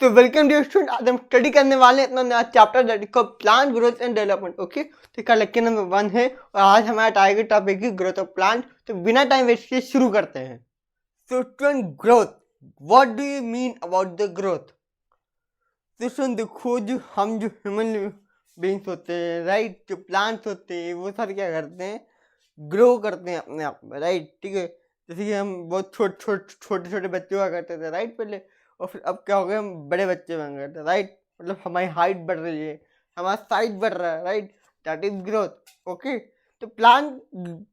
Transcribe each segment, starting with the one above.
तो welcome dear student, आज हम स्टडी करने वाले हैं अपना नया chapter that is called plant growth and development. Okay, तो इसका लेक्चर नंबर 1 है और आज हमारा टारगेट टॉपिक है ग्रोथ ऑफ प्लांट। तो बिना टाइम वेस्ट किए शुरू करते हैं। तो student, growth, what do you mean about the growth? तो स्टूडेंट देखो, जो ह्यूमन बीइंग्स होते हैं, राइट, जो प्लांट्स होते हैं वो सारे क्या करते हैं, ग्रो करते हैं अपने आप में, राइट। ठीक है, जैसे कि हम बहुत छोटे छोटे बच्चे हुआ करते थे, राइट, पहले, और फिर अब क्या हो गया, हम बड़े बच्चे बन गए थे, राइट। मतलब हमारी हाइट बढ़ रही है, हमारा साइज बढ़ रहा है, right, that is growth. Okay, तो प्लांट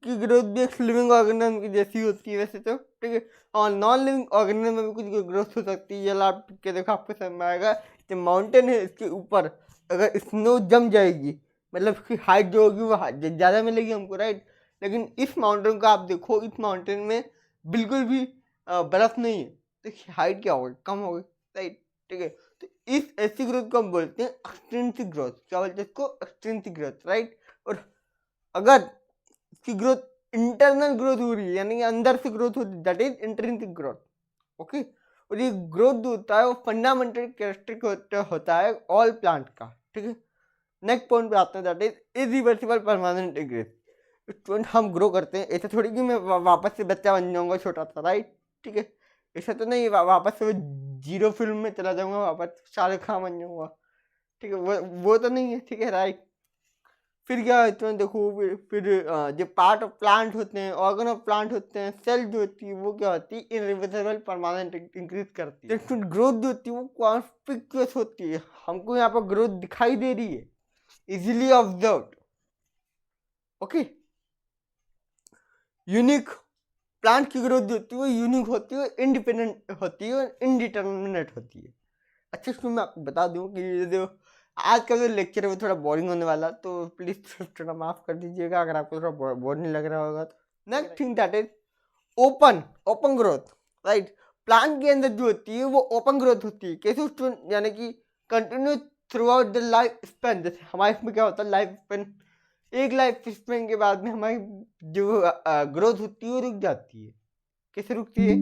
की ग्रोथ भी एक लिविंग ऑर्गेनिज्म की जैसी होती है वैसे तो, ठीक है। और नॉन लिविंग ऑर्गेनिज्म में भी कुछ ग्रोथ हो सकती है। जब आप के देखो आपको समझ में आएगा, जो माउंटेन है इसके ऊपर अगर स्नो जम जाएगी, मतलब उसकी हाइट जो होगी वो ज़्यादा मिलेगी हमको, राइट। लेकिन इस माउंटेन को आप देखो, इस माउंटेन में बिल्कुल भी बर्फ नहीं है, तो हाइट क्या होगी, कम होगी, राइट। ठीक है, तो इस ऐसी ग्रोथ को हम बोलते हैं एक्सट्रिंसिक ग्रोथ। क्या बोलते हैं इसको? Extrinsic growth, right. और अगर इसकी ग्रोथ इंटरनल ग्रोथ हो रही है, यानी कि अंदर से ग्रोथ होती है, that is intrinsic growth. Okay, और ये ग्रोथ जो होता है वो फंडामेंटल कैरेक्टरिस्टिक होता है ऑल प्लांट का। ठीक है, नेक्स्ट पॉइंट पे आते हैं, that is irreversible permanent growth. Student, हम ग्रो करते हैं, ऐसा थोड़ी कि मैं वापस से बच्चा बन जाऊंगा छोटा सा, राइट। ठीक है, ऐसा तो नहीं वापस से जीरो फिल्म में चला जाऊंगा, वापस शाहरुख खान बन जाऊंगा, ठीक है, वो तो नहीं है, ठीक है, राइट। फिर क्या है तुम्हें देखो, फिर जो पार्ट ऑफ प्लांट होते हैं, ऑर्गन ऑफ प्लांट होते हैं, सेल जो होती है वो क्या होती है, इरिवर्सिबल परमानेंट इंक्रीज करती है। फिर ग्रोथ जो होती है वो कॉन्स्पिक्यूअस होती है, हमको यहाँ पर ग्रोथ दिखाई दे रही है, easily observed. Okay, unique plant की ग्रोथ जो होती है वो यूनिक होती है, इंडिपेंडेंट होती है और इनडिटर्मिनेट होती है। अच्छा, इसमें मैं आपको बता दूं कि ये जो आज का जो लेक्चर है वो थोड़ा बोरिंग होने वाला, तो प्लीज़ थोड़ा माफ़ कर दीजिएगा अगर आपको थोड़ा बोरिंग लग रहा होगा तो। Next thing that is open growth, right. Plant के अंदर जो होती है वो ओपन ग्रोथ होती है। कैसे स्टूडेंट? यानी कि continue through out the life span. जैसे हमारे इसमें क्या होता है, लाइफ स्पेन, एक लाइफ स्पेन के बाद में हमारी जो ग्रोथ होती है वो रुक जाती है। कैसे रुकती है?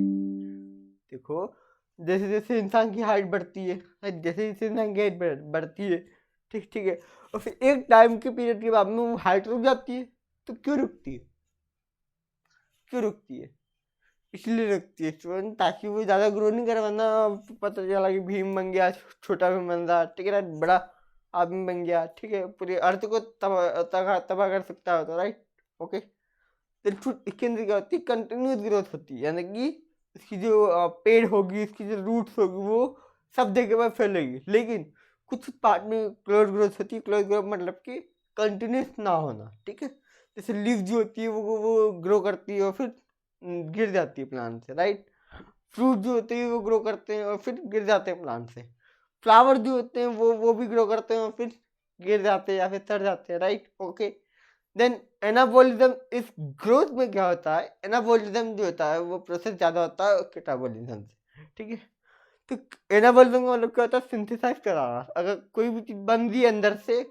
देखो, जैसे जैसे इंसान की हाइट बढ़ती है, जैसे जैसे इंसान की हाइट बढ़ती है, ठीक ठीक है, और फिर एक टाइम के पीरियड के बाद में वो हाइट रुक जाती है। तो क्यों रुकती है? क्यों रुकती है? इसलिए रुकती है स्टूडेंट, ताकि वो ज़्यादा ग्रो नहीं करे, वरना पता चला कि भीम बन गया, छोटा भीम बन रहा, ठीक है, बड़ा आदमी बन गया, ठीक है, पूरे अर्थ को तबाह कर सकता है, तो राइट। ओके, तो इसके अंदर क्या होती है, कंटिन्यूस ग्रोथ होती है, यानी कि इसकी जो पेड़ होगी, इसकी जो रूट्स होगी वो सब जगह पर फैलेगी। लेकिन कुछ पार्ट में क्लोज ग्रोथ होती है। क्लोज ग्रोथ मतलब कि कंटिन्यूस ना होना, ठीक है। जैसे लीव जो होती है वो ग्रो करती है और फिर गिर जाती है प्लांट से, राइट। फ्रूट जो होते हैं वो ग्रो करते हैं और फिर गिर जाते हैं प्लांट से। फ्लावर जो होते हैं वो भी ग्रो करते हैं और फिर गिर जाते हैं या फिर सड़ जाते हैं, राइट। ओके, देन एनाबोलिज्म, इस ग्रोथ में क्या होता है, एनाबोलिज्म जो होता है वो प्रोसेस ज़्यादा होता है कैटाबोलिज्म से, ठीक है। तो एनाबोलिज्म का मतलब क्या होता है, सिंथेसाइज कराना। अगर कोई भी चीज़ बन रही है अंदर से,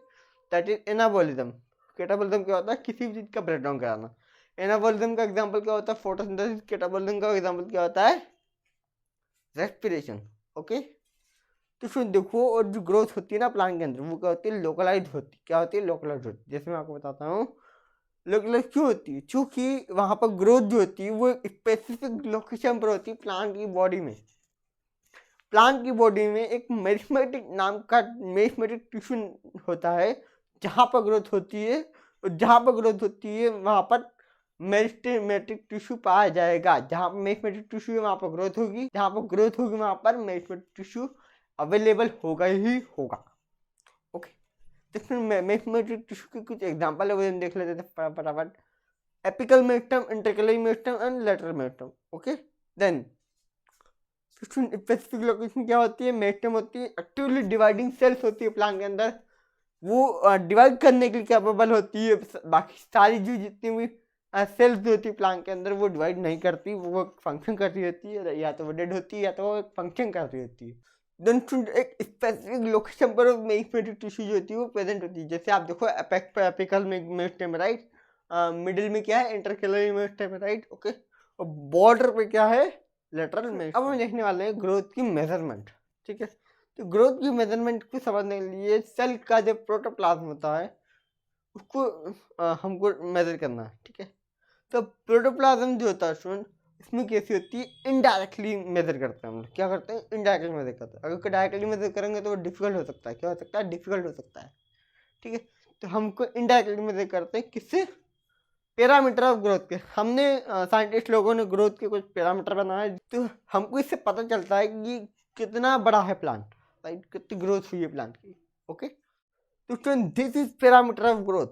दैट इज एनाबोलिज्म। कैटाबोलिज्म क्या होता है, किसी भी चीज़ का ब्रेकडाउन कराना। एनाबोलिज्म का एग्जांपल क्या होता है, फोटोसिंथेसिस। कैटाबोलिज्म का एग्जांपल क्या होता है, रेस्पिरेशन। ओके, तो फिर देखो, और जो ग्रोथ होती है ना प्लांट के अंदर, वो क्या होती है, लोकलाइज होती है। क्या होती है? लोकलाइज होती है। जैसे मैं आपको बताता हूँ, लोकलाइज क्यों होती है, क्योंकि वहाँ पर ग्रोथ जो होती है वो एक स्पेसिफिक लोकेशन पर होती है प्लांट की बॉडी में। प्लांट की बॉडी में एक मेरिस्मेटिक नाम का मेरिस्मेटिक टिश्यू होता है, जहाँ पर ग्रोथ होती है, और जहाँ पर ग्रोथ होती है वहाँ पर मेरिस्टेमेटिक टिश्यू पाया जाएगा। जहाँ पर मेरिस्मेटिक टिश्यू है वहाँ पर ग्रोथ होगी, जहाँ पर ग्रोथ होगी वहाँ पर मेरिस्मेटिक टिश्यू अवेलेबल होगा ही होगा। ओके, तो फिर मेरिस्मेटिक टिश्यू के कुछ एग्जांपल है वो हम देख लेते थे फटाफट। Apical meristem, intercalary meristem and lateral meristem. Okay, then specific location क्या होती है, मेरिस्टेम होती है एक्टिवली डिवाइडिंग सेल्स होती है प्लांट के अंदर, वो डिवाइड करने के लिए कैपेबल होती है। बाकी सारी जो जितनी भी सेल्स जो होती है प्लांट के अंदर वो डिवाइड नहीं करती, वो फंक्शन कर रही होती है, या तो वो डेड होती है या तो वो फंक्शन कर रही होती है। देन एक स्पेसिफिक लोकेशन पर मेरिस्टेमेटिक टिश्यू जो होती है वो प्रेजेंट होती है। जैसे आप देखो, अपेक्स पे एपिकल मेरिस्टेम, राइट, मिडिल में क्या है, इंटरकैलरी मेरिस्टेम, राइट। ओके, और बॉर्डर पे क्या है, लेटरल मेरिस्टेम। अब हम देखने वाले हैं ग्रोथ की मेजरमेंट, ठीक है। तो ग्रोथ की मेजरमेंट को समझने के लिए सेल का जो प्रोटोप्लाज्म होता है उसको हमको मेजर करना है, ठीक है। तो प्रोटोप्लाज्म जो होता है स्टूडेंट, इसमें कैसी होती है, इनडायरेक्टली मेजर करते हैं हम लोग। क्या करते हैं, इनडायरेक्टली मेजर करते हैं। अगर डायरेक्टली मेजर करेंगे तो वो डिफिकल्ट हो सकता है। क्या हो सकता है, डिफिकल्ट हो सकता है, ठीक है। तो हमको इनडायरेक्टली मेजर करते हैं, किससे, पैरामीटर ऑफ ग्रोथ के। हमने साइंटिस्ट लोगों ने ग्रोथ के कुछ पैरामीटर बनाए, तो हमको इससे पता चलता है कि कितना बड़ा है प्लांट, राइट, कितनी ग्रोथ हुई है प्लांट की, ओके। तो student this is parameter of growth.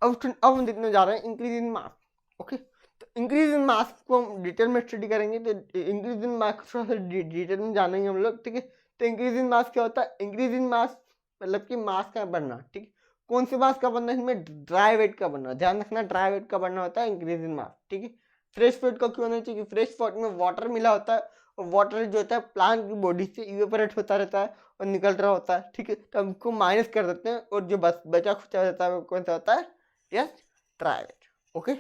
अब हम देखने जा रहे हैं इंक्रीज इन मास, ओके। तो इंक्रीज इन मास को हम डिटेल में स्टडी करेंगे। तो इंक्रीज इन मास को थोड़ा सा डिटेल में जानेंगे हम लोग, ठीक है। तो इंक्रीज इन मास क्या होता है, इंक्रीज इन मास मतलब कि मास का बढ़ना, ठीक है। कौन से मास का बढ़ना, इसमें ड्राई वेट का बढ़ना, ध्यान रखना, ड्राई वेट का बढ़ना होता है इंक्रीज इन मास, ठीक है। फ्रेश वेट का क्यों होना चाहिए, फ्रेश वेट में वाटर मिला होता है, और वाटर जो होता है प्लांट की बॉडी से इवेपोरेट होता रहता है और निकल रहा होता है, ठीक है। तो हमको माइनस कर देते हैं, और जो बस बचा खुचा रहता है वो कौन सा होता है, यस, ड्राई वेट, ओके।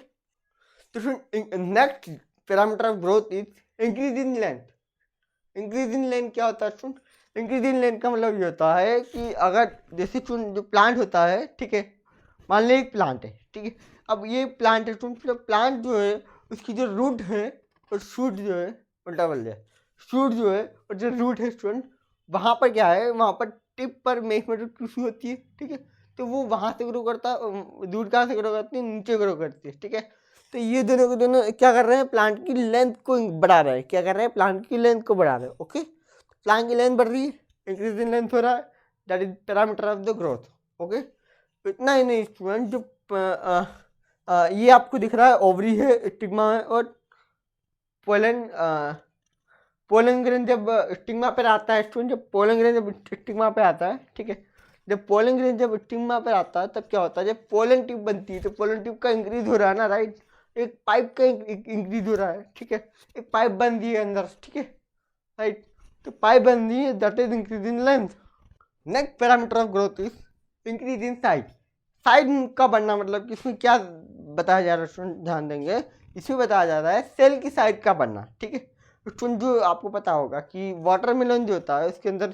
तो next parameter of growth is increase in length. Increase in length क्या होता है, इंक्रीज इन लेंथ का मतलब ये होता है कि अगर जैसे जो प्लांट होता है, ठीक है, मान लो एक प्लांट है, ठीक है। अब ये प्लांट है, प्लांट जो है उसकी जो रूट है और शूट जो है, उल्टा बोल दिया, शूट जो है और जो रूट है स्टूडेंट, वहाँ पर क्या है, वहाँ पर टिप पर मेरिस्टेमेटिक टिश्यू होती है, ठीक है। तो वो वहाँ से ग्रो करता है, दूर कहाँ से ग्रो करती है, नीचे ग्रो करती है, ठीक है। तो ये दोनों के दोनों क्या कर रहे हैं, प्लांट की लेंथ को बढ़ा रहे हैं। क्या कर रहे हैं, प्लांट की लेंथ को बढ़ा रहे हैं, ओके। प्लांट की लेंथ बढ़ रही है, इंक्रीज इन लेंथ हो रहा है, that is parameter of the growth, okay. इतना ही नहीं स्टूडेंट, जो ये आपको दिख रहा है ओवरी है, स्टिग्मा है, और पोलन पोलन ग्रेन जब स्टिग्मा पर आता है स्टूडेंट, जब पोलन ग्रेन जब स्टिग्मा पे आता है, ठीक है, जब पोलन ग्रेन जब स्टिग्मा पर आता है तब क्या होता है, जब पोलन टिप बनती है तो पोलन टिप का इंक्रीज हो रहा है ना, राइट। एक पाइप का इंक्रीज हो रहा है, ठीक है, एक पाइप बन रही है अंदर, ठीक है, राइट। तो पाइप बन रही है, that is increase in length. Next parameter of growth is increase in size. Size का बढ़ना मतलब कि इसमें क्या बताया जा रहा है स्टूडेंट, ध्यान देंगे, इसमें बताया जा रहा है सेल की साइज का बढ़ना, ठीक है। स्टूडेंट जो आपको पता होगा कि वाटरमेलन जो होता है उसके अंदर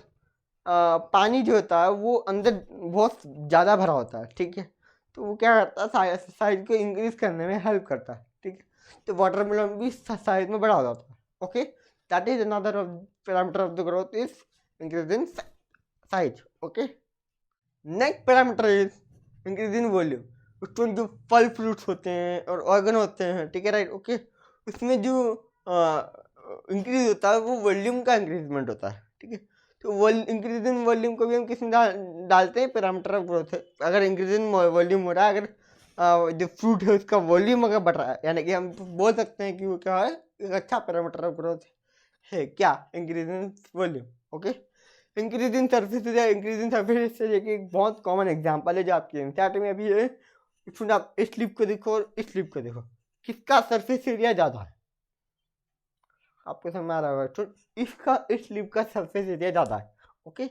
पानी जो होता है वो अंदर बहुत ज़्यादा भरा होता है, ठीक है। तो वो क्या करता है, साइज को इंक्रीज करने में हेल्प करता है, ठीक है। तो वाटरमेलन भी साइज में बड़ा हो जाता है, okay. That is another parameter of the growth is increase in size, okay. Next parameter is increase in volume. उसमें जो फल फ्रूट्स होते हैं और ऑर्गन होते हैं, ठीक है, राइट, ओके, उसमें जो इंक्रीज होता है वो वॉल्यूम का इंक्रीजमेंट होता है, ठीक है। तो इंक्रीज इन वॉल्यूम को भी हम किस में डालते हैं, पैरामीटर ऑफ ग्रोथ है। अगर इंक्रीज इन वॉल्यूम हो रहा है, अगर जो फ्रूट है उसका वॉल्यूम अगर बढ़ रहा है, यानी कि हम बोल सकते हैं कि वो क्या है, एक अच्छा पैरामीटर ऑफ ग्रोथ है, क्या, increase in volume, okay. Increase in surface area, increase in surface area की एक बहुत कॉमन एग्जांपल है जो आपके एनसीईआरटी में अभी है। इसमें आप इस स्लिप को देखो और इस स्लिप को देखो, किसका सर्फेस एरिया ज़्यादा है, आपको समझ आ रहा होगा। तो इसका इस स्लिप का सर्फेस एरिया ज़्यादा है, okay.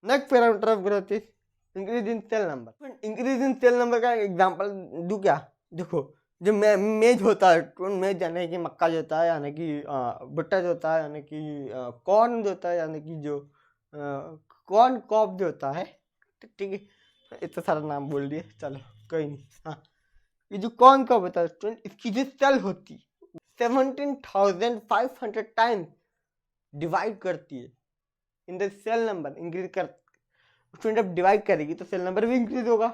Next parameter of growth is increase in cell number. Increase in cell number का एग्जांपल दूँ क्या, देखो, जो मेज होता है, मेज यानी कि मक्का जो होता है, यानी कि भुट्टा जो होता है, यानी कि कॉर्न जो होता है, यानी कि जो कॉर्न कॉप जो होता है, ठीक है, इतना सारा नाम बोल दिए, चलो कोई नहीं। हाँ, ये जो कॉर्न कॉप होता है स्टूडेंट, इसकी जो सेल होती है 17,500 टाइम्स डिवाइड करती है in the cell number, increase कर स्टूडेंट जब डिवाइड करेगी तो सेल नंबर भी इंक्रीज होगा,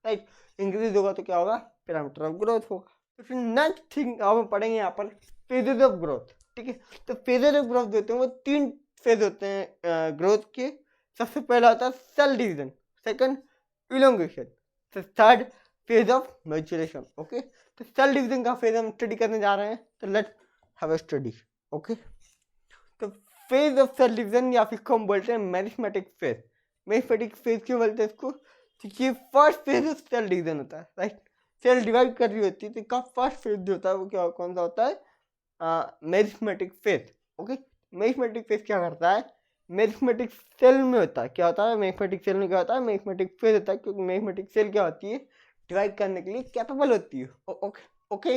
राइट। इंक्रीज होगा तो क्या होगा, पैरामीटर ऑफ ग्रोथ होगा। तो नेक्स्ट थिंग अब हम पढ़ेंगे यहाँ पर फेजेस ऑफ ग्रोथ, ठीक है। तो फेजेस ऑफ ग्रोथ जो होते हैं वो 3 फेज होते हैं ग्रोथ के। सबसे पहला होता है cell division, second elongation, third phase of maturation, okay. तो सेल डिवीजन का फेज हम स्टडी करने जा रहे हैं, तो let's have a study, okay. तो फेज ऑफ सेल डिवीजन या फिर हम बोलते हैं मेरिस्मेटिक फेज। मेरिस्मेटिक फेज क्यों बोलते हैं इसको, क्योंकि first phase of cell division होता है, राइट। सेल डिवाइड कर रही होती है तो इसका फर्स्ट फेज जो होता है वो क्या, कौन सा होता है, meristematic phase, okay. Meristematic phase क्या करता है, मेरिस्मेटिक सेल में होता है, क्या होता है, मेरिस्मेटिक सेल में क्या होता है, मेरिस्मेटिक फेज होता है, क्योंकि मेरिस्मेटिक सेल क्या होती है, डिवाइड करने के लिए कैपेबल होती है, ओके ओके।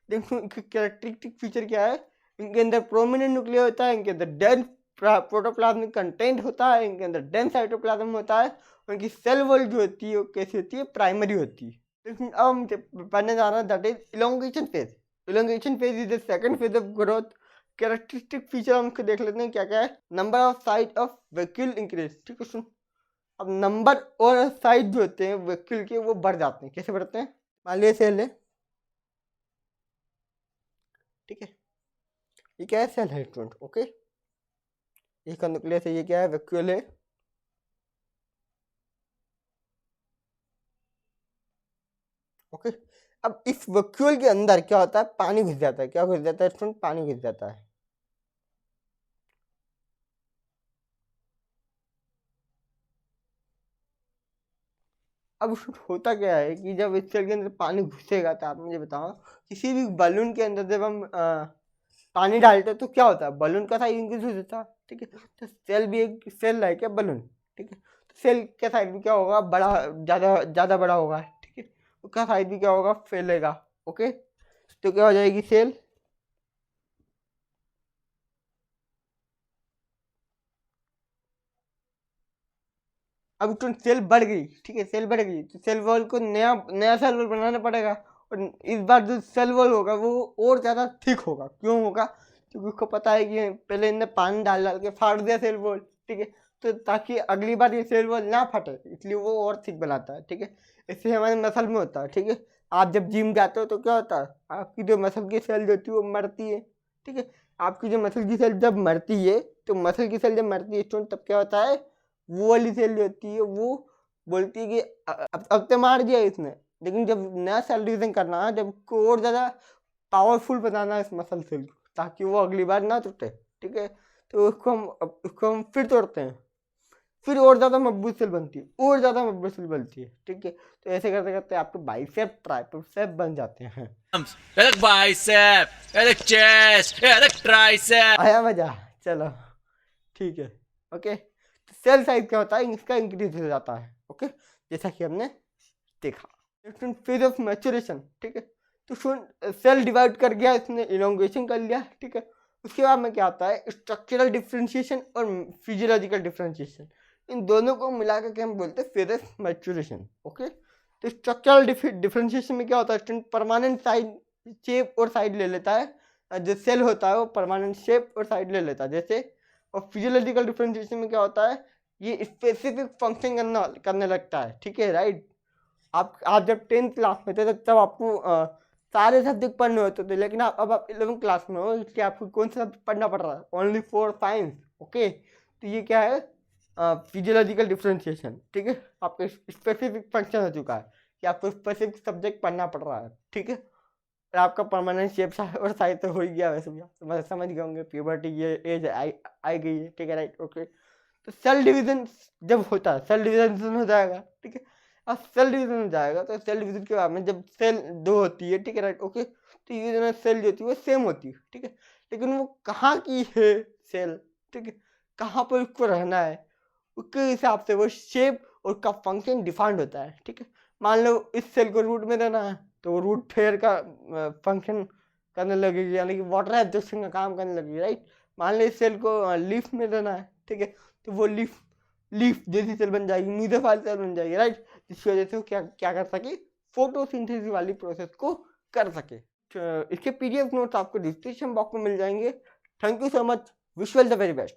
देखो कैरेक्टरिस्टिक फीचर क्या है, इनके अंदर प्रोमिनेंट न्यूक्लियर होता है, इनके अंदर डेंस प्रोटोप्लाज्मिक कंटेंट होता है, इनके अंदर डेंस साइटोप्लाज्म होता है, उनकी सेल वॉल जो होती है वो कैसी होती है, प्राइमरी होती है। लेकिन अब हम पढ़ने जा रहे हैं that is elongation phase. Elongation phase is the second phase of growth. Characteristic feature हम देख लेते हैं क्या क्या है। Number of size of vacuole increase, ठीक है। सुन, अब नंबर और साइज जो होते हैं वैक्यूल के वो बढ़ जाते हैं। कैसे बढ़ते हैं? मान लीजिए सेल है, ठीक है, ये क्या है? सेल है स्टूडेंट, ओके। इसका न्यूक्लियस है, ये क्या है? वैक्यूल है, ओके। अब इस वैक्यूल के अंदर क्या होता है? पानी घुस जाता है। क्या घुस जाता है स्टूडेंट? पानी घुस जाता है। अब होता क्या है कि जब इस सेल के अंदर पानी घुसेगा, तो आप मुझे बताओ, किसी भी बलून के अंदर जब हम पानी डालते हैं तो क्या होता है? बलून का साइज इंक्रीज हो जाता है, ठीक है। तो सेल भी एक सेल है क्या? बलून, ठीक है। तो सेल का साइज भी क्या होगा? बड़ा, ज़्यादा ज़्यादा बड़ा होगा, ठीक है। उसका साइज भी क्या होगा? फैलेगा, ओके। तो क्या हो जाएगी सेल? अब तो सेल बढ़ गई, ठीक है, सेल बढ़ गई, तो सेल वॉल को नया नया सेल वॉल बनाना पड़ेगा। और इस बार जो सेल वॉल होगा वो और ज़्यादा थिक होगा। क्यों होगा? क्योंकि उसको पता है कि पहले इनने पानी डाल डाल के फाड़ दिया सेल वॉल, ठीक है। तो ताकि अगली बार ये सेल वॉल ना फटे, इसलिए वो और थिक बनाता है, ठीक है। इससे हमारे मसल में होता है, ठीक है। आप जब जिम जाते हो तो क्या होता है? आपकी जो मसल की सेल होती है वो मरती है, ठीक है। आपकी जो मसल की सेल जब मरती है, तो मसल की सेल जब मरती है स्टूडेंट, तब क्या होता है? वो वाली सेल जो होती है वो बोलती है कि अब तो मार दिया इसने, लेकिन जब नया सेल डिवीजन करना है, जब उसको और ज़्यादा पावरफुल बनाना है इस मसल सेल को, ताकि वो अगली बार ना टूटे, ठीक है। तो उसको हम फिर तोड़ते हैं, फिर और ज़्यादा मजबूत सेल बनती है, और ज़्यादा मजबूत सेल बनती है, ठीक है। तो ऐसे करते करते आपके बाइसेप ट्राइसेप बन जाते हैं। अलग बाइसेप, अलग चेस्ट, अलग ट्राइसेप। आया मजा? चलो, ठीक है, ओके। तो सेल साइज क्या होता है? इसका इंक्रीज हो जाता है, ओके, जैसा कि हमने देखा। फेज ऑफ मैच्योरेशन, ठीक है। तो सेल डिवाइड कर गया, इसने इलोंगेशन कर लिया, ठीक है। उसके बाद में क्या आता है? स्ट्रक्चरल डिफरेंशिएशन और फिजियोलॉजिकल डिफरेंशिएशन। इन दोनों को मिला करके हम बोलते हैं फेज ऑफ मैच्योरेशन, ओके। तो स्ट्रक्चरल डिफरेंशिएशन में क्या होता है? परमानेंट साइज, शेप और साइड ले लेता है। जो सेल होता है वो परमानेंट शेप और साइड ले लेता है, जैसे। और फिजियोलॉजिकल डिफरेंशिएशन में क्या होता है? ये स्पेसिफिक फंक्शन करने लगता है, ठीक है, राइट। आप जब 10th क्लास में थे तब आपको सारे सब्जेक्ट पढ़ने होते थे, लेकिन अब आप 11th क्लास में हो, इसलिए आपको कौन सा सब्जेक्ट पढ़ना पड़ रहा है? Only for science, okay. तो ये क्या है? फिजियोलॉजिकल डिफरेंशिएशन, ठीक है। आपको स्पेसिफिक फंक्शन हो चुका है कि आपको स्पेसिफिक सब्जेक्ट पढ़ना पड़ रहा है, ठीक है। और आपका परमानेंट शेप और साइज तो हो ही गया वैसे भी, तो मतलब समझ गए होंगे, प्यूबर्टी ये एज आई गई है, ठीक है, राइट, ओके। तो सेल डिवीजन जब होता है, सेल डिवीजन हो जाएगा, ठीक है। अब सेल डिवीजन हो जाएगा, तो सेल डिवीजन के बाद में जब सेल दो होती है, ठीक है, राइट, ओके। तो ये जो सेल जो होती है वो सेम होती है, ठीक है। लेकिन वो कहाँ की है सेल, ठीक है, कहाँ पर उसको रहना है, उसके हिसाब से वो शेप और उसका फंक्शन डिफाइंड होता है, ठीक है। मान लो इस सेल को रूट में देना है, तो वो रूट फेयर का फंक्शन करने लगेगी, यानी कि वाटर एब्जॉर्प्शन का काम करने लगेगी, राइट। मान लो इस सेल को लीफ में देना है, ठीक है, तो वो लीफ लीफ जैसी सेल बन जाएगी, मीजोफाइल सेल बन जाएगी, राइट। जिसकी वजह से वो क्या क्या कर सके? फोटोसिंथेसिस वाली प्रोसेस को कर सके। इसके पीडीएफ नोट्स आपको डिस्क्रिप्शन बॉक्स में मिल जाएंगे। Thank you so much, wish you all the very best.